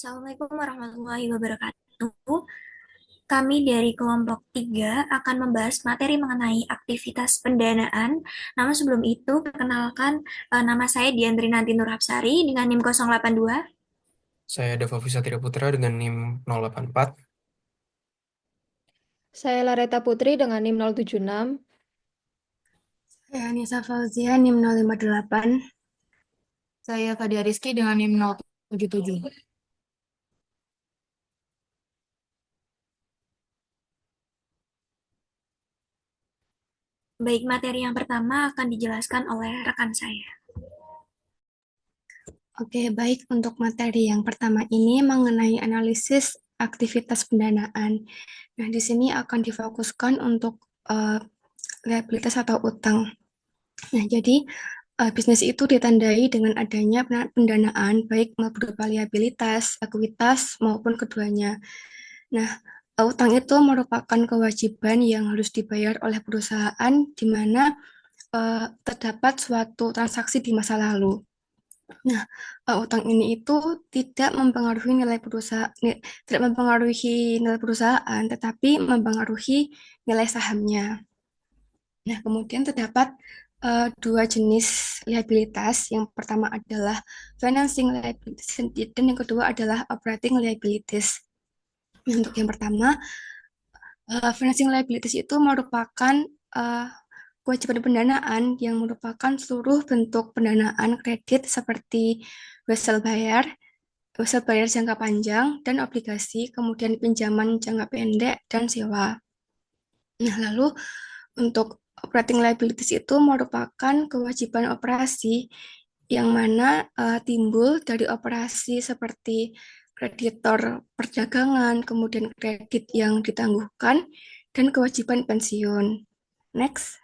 Assalamualaikum warahmatullahi wabarakatuh. Kami dari kelompok 3 akan membahas materi mengenai aktivitas pendanaan. Namun sebelum itu, perkenalkan nama saya Diandri Nanti Nurhapsari dengan NIM 082. Saya Dava Satria Putra dengan NIM 084. Saya Lareta Putri dengan NIM 076. Saya Anissa Fauzia, NIM 058. Saya Fadia Rizky dengan NIM 077. Baik, materi yang pertama akan dijelaskan oleh rekan saya. Oke, baik. Untuk materi yang pertama ini mengenai analisis aktivitas pendanaan. Nah, di sini akan difokuskan untuk liabilitas atau utang. Nah, jadi bisnis itu ditandai dengan adanya pendanaan baik berupa liabilitas, ekuitas maupun keduanya. Nah, utang itu merupakan kewajiban yang harus dibayar oleh perusahaan di mana terdapat suatu transaksi di masa lalu. Nah, utang ini itu tidak mempengaruhi nilai perusahaan, tetapi mempengaruhi nilai sahamnya. Nah, kemudian terdapat dua jenis liabilitas. Yang pertama adalah financing liabilities dan yang kedua adalah operating liabilities. Nah, untuk yang pertama, financing liabilities itu merupakan uh, kewajiban pendanaan yang merupakan seluruh bentuk pendanaan kredit seperti wesel bayar, wesel bayar jangka panjang, dan obligasi, kemudian pinjaman jangka pendek, dan sewa. Nah, lalu untuk operating liabilities itu merupakan kewajiban operasi yang mana timbul dari operasi seperti kreditor perdagangan, kemudian kredit yang ditangguhkan, dan kewajiban pensiun. Next.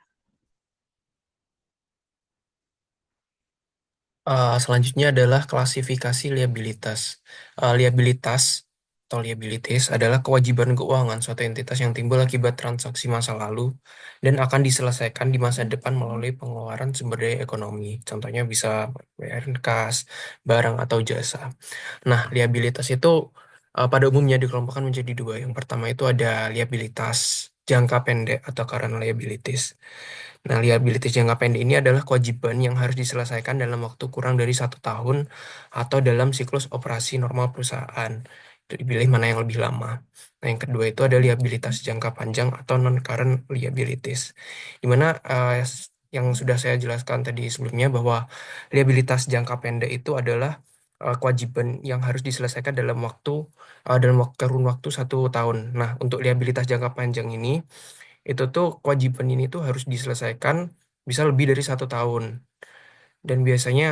Selanjutnya adalah klasifikasi liabilitas. Liabilitas atau liabilities adalah kewajiban keuangan suatu entitas yang timbul akibat transaksi masa lalu dan akan diselesaikan di masa depan melalui pengeluaran sumber daya ekonomi. Contohnya bisa bayar kas, barang, atau jasa. Nah, liabilitas itu pada umumnya dikelompokkan menjadi dua. Yang pertama itu ada liabilitas jangka pendek atau current liabilities. Nah, liabilitas jangka pendek ini adalah kewajiban yang harus diselesaikan dalam waktu kurang dari 1 tahun atau dalam siklus operasi normal perusahaan. Itu dipilih mana yang lebih lama. Nah, yang kedua itu ada liabilitas jangka panjang atau non-current liabilities. Di mana yang sudah saya jelaskan tadi sebelumnya bahwa liabilitas jangka pendek itu adalah kewajiban yang harus diselesaikan dalam kurun waktu 1 tahun. Nah, untuk liabilitas jangka panjang ini itu tuh kewajiban ini tuh harus diselesaikan bisa lebih dari 1 tahun dan biasanya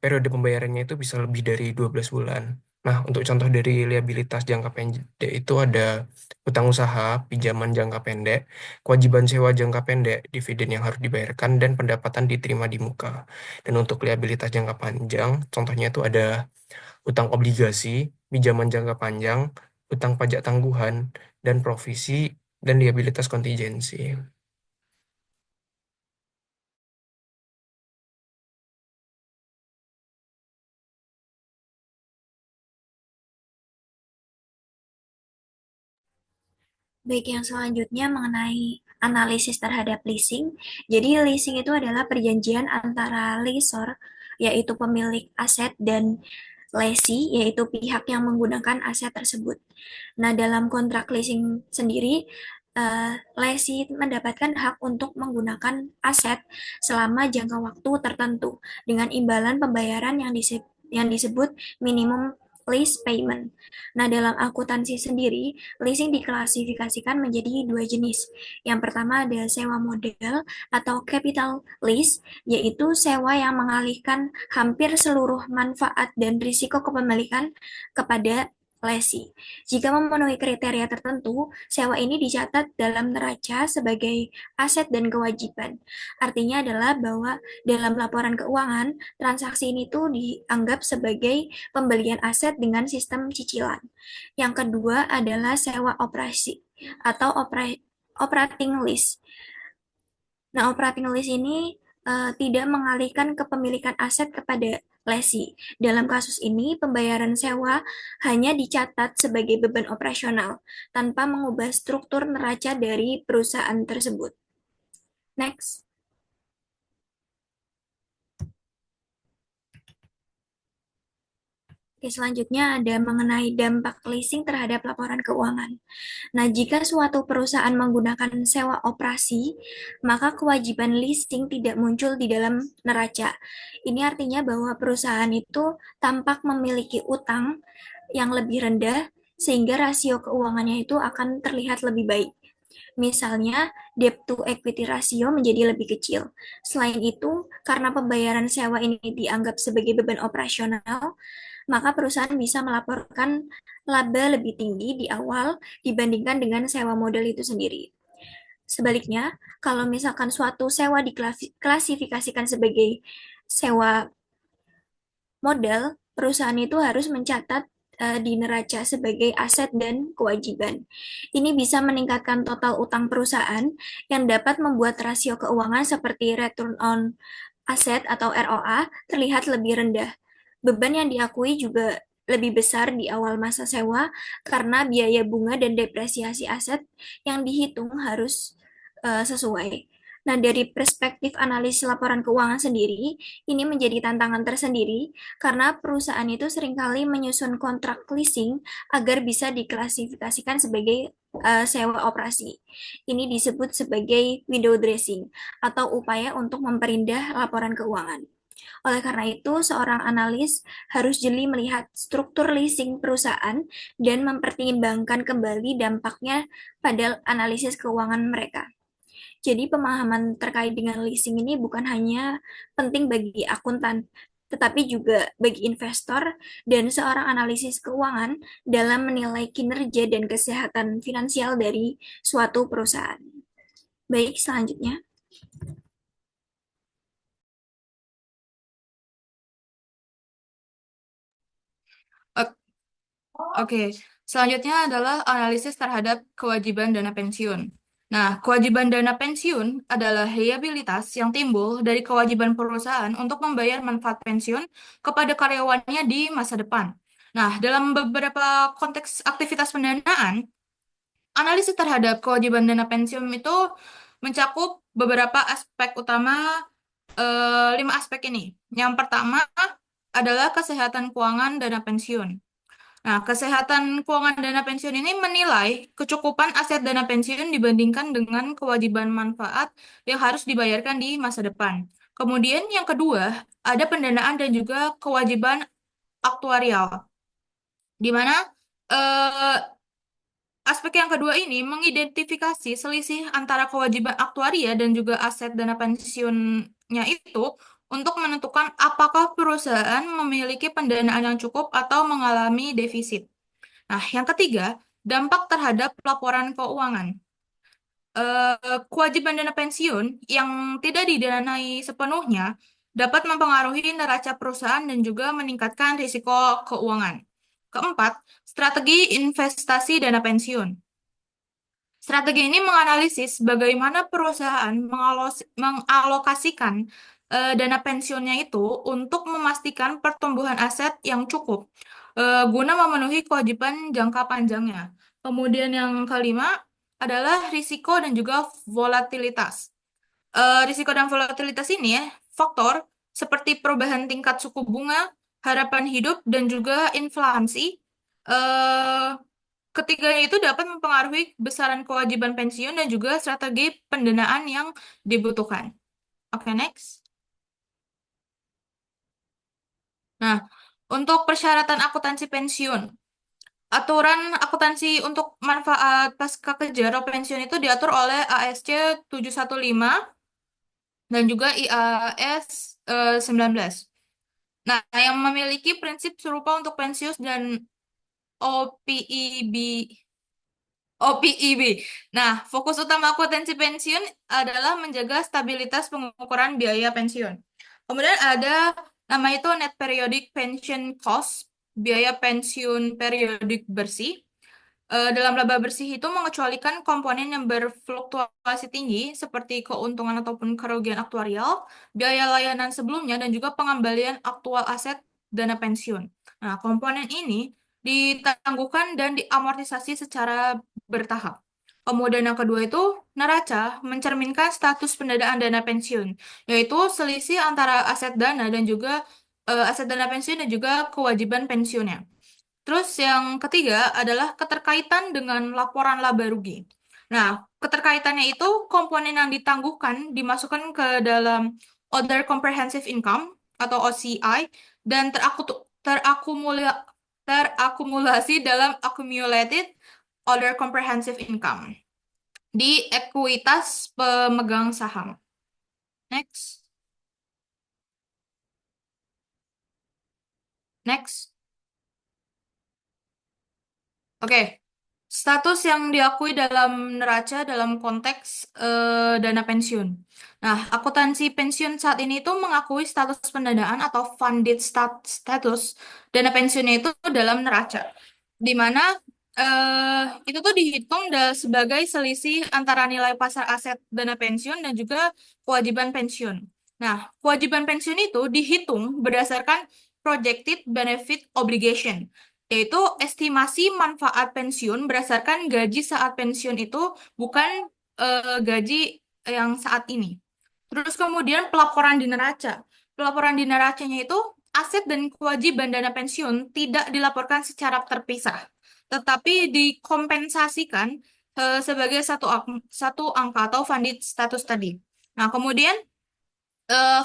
periode pembayarannya itu bisa lebih dari 12 bulan. Nah, untuk contoh dari liabilitas jangka pendek itu ada utang usaha, pinjaman jangka pendek, kewajiban sewa jangka pendek, dividen yang harus dibayarkan, dan pendapatan diterima di muka. Dan untuk liabilitas jangka panjang, contohnya itu ada utang obligasi, pinjaman jangka panjang, utang pajak tangguhan, dan provisi, dan liabilitas kontingensi. Baik, yang selanjutnya mengenai analisis terhadap leasing. Jadi leasing itu adalah perjanjian antara lessor, yaitu pemilik aset, dan lessee, yaitu pihak yang menggunakan aset tersebut. Nah, dalam kontrak leasing sendiri, lessee mendapatkan hak untuk menggunakan aset selama jangka waktu tertentu dengan imbalan pembayaran yang disebut minimum lease payment. Nah, dalam akuntansi sendiri, leasing diklasifikasikan menjadi dua jenis. Yang pertama ada sewa modal atau capital lease, yaitu sewa yang mengalihkan hampir seluruh manfaat dan risiko kepemilikan kepada lessee. Jika memenuhi kriteria tertentu, sewa ini dicatat dalam neraca sebagai aset dan kewajiban. Artinya adalah bahwa dalam laporan keuangan, transaksi ini tuh dianggap sebagai pembelian aset dengan sistem cicilan. Yang kedua adalah sewa operasi atau operating lease. Nah, operating lease ini tidak mengalihkan kepemilikan aset kepada lesi. Dalam kasus ini, pembayaran sewa hanya dicatat sebagai beban operasional tanpa mengubah struktur neraca dari perusahaan tersebut. Next. Oke, selanjutnya ada mengenai dampak leasing terhadap laporan keuangan. Nah, jika suatu perusahaan menggunakan sewa operasi, maka kewajiban leasing tidak muncul di dalam neraca. Ini artinya bahwa perusahaan itu tampak memiliki utang yang lebih rendah, sehingga rasio keuangannya itu akan terlihat lebih baik. Misalnya, debt to equity ratio menjadi lebih kecil. Selain itu, karena pembayaran sewa ini dianggap sebagai beban operasional, maka perusahaan bisa melaporkan laba lebih tinggi di awal dibandingkan dengan sewa modal itu sendiri. Sebaliknya, kalau misalkan suatu sewa diklasifikasikan sebagai sewa modal, perusahaan itu harus mencatat di neraca sebagai aset dan kewajiban. Ini bisa meningkatkan total utang perusahaan yang dapat membuat rasio keuangan seperti return on asset atau ROA terlihat lebih rendah. Beban yang diakui juga lebih besar di awal masa sewa karena biaya bunga dan depresiasi aset yang dihitung harus sesuai. Nah, dari perspektif analisis laporan keuangan sendiri, ini menjadi tantangan tersendiri karena perusahaan itu seringkali menyusun kontrak leasing agar bisa diklasifikasikan sebagai sewa operasi. Ini disebut sebagai window dressing atau upaya untuk memperindah laporan keuangan. Oleh karena itu, seorang analis harus jeli melihat struktur leasing perusahaan dan mempertimbangkan kembali dampaknya pada analisis keuangan mereka. Jadi pemahaman terkait dengan leasing ini bukan hanya penting bagi akuntan, tetapi juga bagi investor dan seorang analisis keuangan dalam menilai kinerja dan kesehatan finansial dari suatu perusahaan. Baik, selanjutnya. Oke, selanjutnya adalah analisis terhadap kewajiban dana pensiun. Nah, kewajiban dana pensiun adalah liabilitas yang timbul dari kewajiban perusahaan untuk membayar manfaat pensiun kepada karyawannya di masa depan. Nah, dalam beberapa konteks aktivitas pendanaan, analisis terhadap kewajiban dana pensiun itu mencakup beberapa aspek utama, 5 aspek ini. Yang pertama adalah kesehatan keuangan dana pensiun. Nah, kesehatan keuangan dana pensiun ini menilai kecukupan aset dana pensiun dibandingkan dengan kewajiban manfaat yang harus dibayarkan di masa depan. Kemudian yang kedua, ada pendanaan dan juga kewajiban aktuarial, di mana eh, aspek yang kedua ini mengidentifikasi selisih antara kewajiban aktuaria dan juga aset dana pensiunnya itu untuk menentukan apakah perusahaan memiliki pendanaan yang cukup atau mengalami defisit. Nah, yang ketiga, dampak terhadap laporan keuangan. Kewajiban dana pensiun yang tidak didanai sepenuhnya dapat mempengaruhi neraca perusahaan dan juga meningkatkan risiko keuangan. Keempat, strategi investasi dana pensiun. Strategi ini menganalisis bagaimana perusahaan mengalokasikan dana pensiunnya itu untuk memastikan pertumbuhan aset yang cukup guna memenuhi kewajiban jangka panjangnya. Kemudian yang kelima adalah risiko dan juga volatilitas. Risiko dan volatilitas ini ya, faktor seperti perubahan tingkat suku bunga, harapan hidup, dan juga inflasi. eh, Ketiganya itu dapat mempengaruhi besaran kewajiban pensiun dan juga strategi pendanaan yang dibutuhkan. Oke, next. Nah, untuk persyaratan akuntansi pensiun, aturan akuntansi untuk manfaat pasca kejar pensiun itu diatur oleh ASC 715 dan juga IAS 19. Nah, yang memiliki prinsip serupa untuk pensiun dan OPIB OPIB. Nah, fokus utama akuntansi pensiun adalah menjaga stabilitas pengukuran biaya pensiun. Kemudian ada nama itu net periodic pension cost, biaya pensiun periodik bersih. Dalam laba bersih itu mengecualikan komponen yang berfluktuasi tinggi seperti keuntungan ataupun kerugian aktuarial, biaya layanan sebelumnya, dan juga pengembalian aktual aset dana pensiun. Nah, komponen ini ditangguhkan dan diamortisasi secara bertahap. Kemudian yang kedua itu neraca mencerminkan status pendanaan dana pensiun, yaitu selisih antara aset dana dan juga aset dana pensiun dan juga kewajiban pensiunnya. Terus yang ketiga adalah keterkaitan dengan laporan laba rugi. Nah, keterkaitannya itu komponen yang ditangguhkan dimasukkan ke dalam Other Comprehensive Income atau OCI dan terakumulasi dalam Accumulated Other Comprehensive Income di ekuitas pemegang saham. Next. Next. Oke, status yang diakui dalam neraca dalam konteks dana pensiun. Nah, akuntansi pensiun saat ini itu mengakui status pendanaan atau status dana pensiunnya itu dalam neraca, di mana itu tuh dihitung sebagai selisih antara nilai pasar aset dana pensiun dan juga kewajiban pensiun. Nah, kewajiban pensiun itu dihitung berdasarkan projected benefit obligation, yaitu estimasi manfaat pensiun berdasarkan gaji saat pensiun itu, bukan gaji yang saat ini. Terus kemudian pelaporan di neraca. Pelaporan di neracanya itu aset dan kewajiban dana pensiun tidak dilaporkan secara terpisah, tetapi dikompensasikan sebagai satu angka atau funded status tadi. Nah, kemudian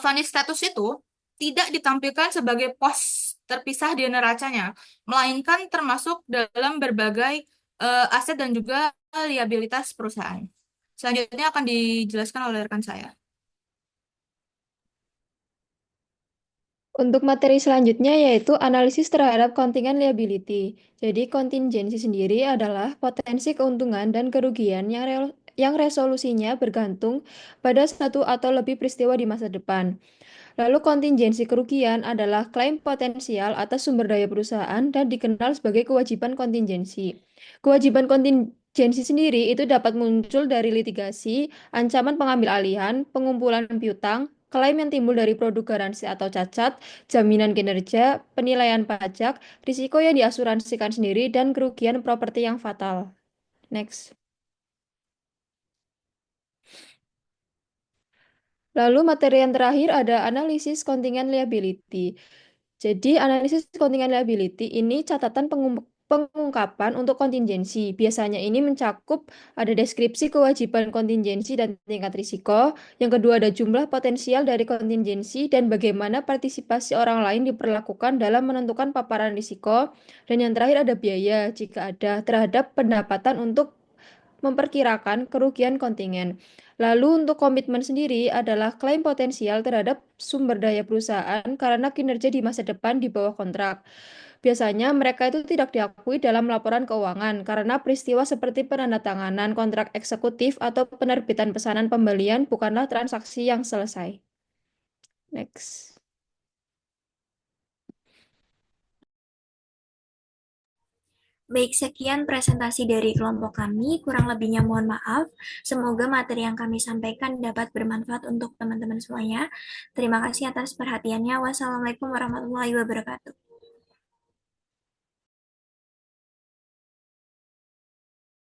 funded status itu tidak ditampilkan sebagai pos terpisah di neracanya, melainkan termasuk dalam berbagai aset dan juga liabilitas perusahaan. Selanjutnya akan dijelaskan oleh rekan saya. Untuk materi selanjutnya yaitu analisis terhadap kontingen liability. Jadi kontingensi sendiri adalah potensi keuntungan dan kerugian yang resolusinya bergantung pada satu atau lebih peristiwa di masa depan. Lalu kontingensi kerugian adalah klaim potensial atas sumber daya perusahaan dan dikenal sebagai kewajiban kontingensi. Kewajiban kontingensi sendiri itu dapat muncul dari litigasi, ancaman pengambil alihan, pengumpulan piutang, klaim yang timbul dari produk garansi atau cacat, jaminan kinerja, penilaian pajak, risiko yang diasuransikan sendiri, dan kerugian properti yang fatal. Next. Lalu materi yang terakhir ada analisis kontingen liability. Jadi analisis kontingen liability ini catatan pengungkapan untuk kontingensi. Biasanya ini mencakup ada deskripsi kewajiban kontingensi dan tingkat risiko. Yang kedua ada jumlah potensial dari kontingensi dan bagaimana partisipasi orang lain diperlakukan dalam menentukan paparan risiko. Dan yang terakhir ada biaya jika ada terhadap pendapatan untuk memperkirakan kerugian kontingen. Lalu untuk komitmen sendiri adalah klaim potensial terhadap sumber daya perusahaan karena kinerja di masa depan di bawah kontrak. Biasanya mereka itu tidak diakui dalam laporan keuangan karena peristiwa seperti penandatanganan kontrak eksekutif atau penerbitan pesanan pembelian bukanlah transaksi yang selesai. Next. Baik, sekian presentasi dari kelompok kami. Kurang lebihnya mohon maaf. Semoga materi yang kami sampaikan dapat bermanfaat untuk teman-teman semuanya. Terima kasih atas perhatiannya. Wassalamualaikum warahmatullahi wabarakatuh.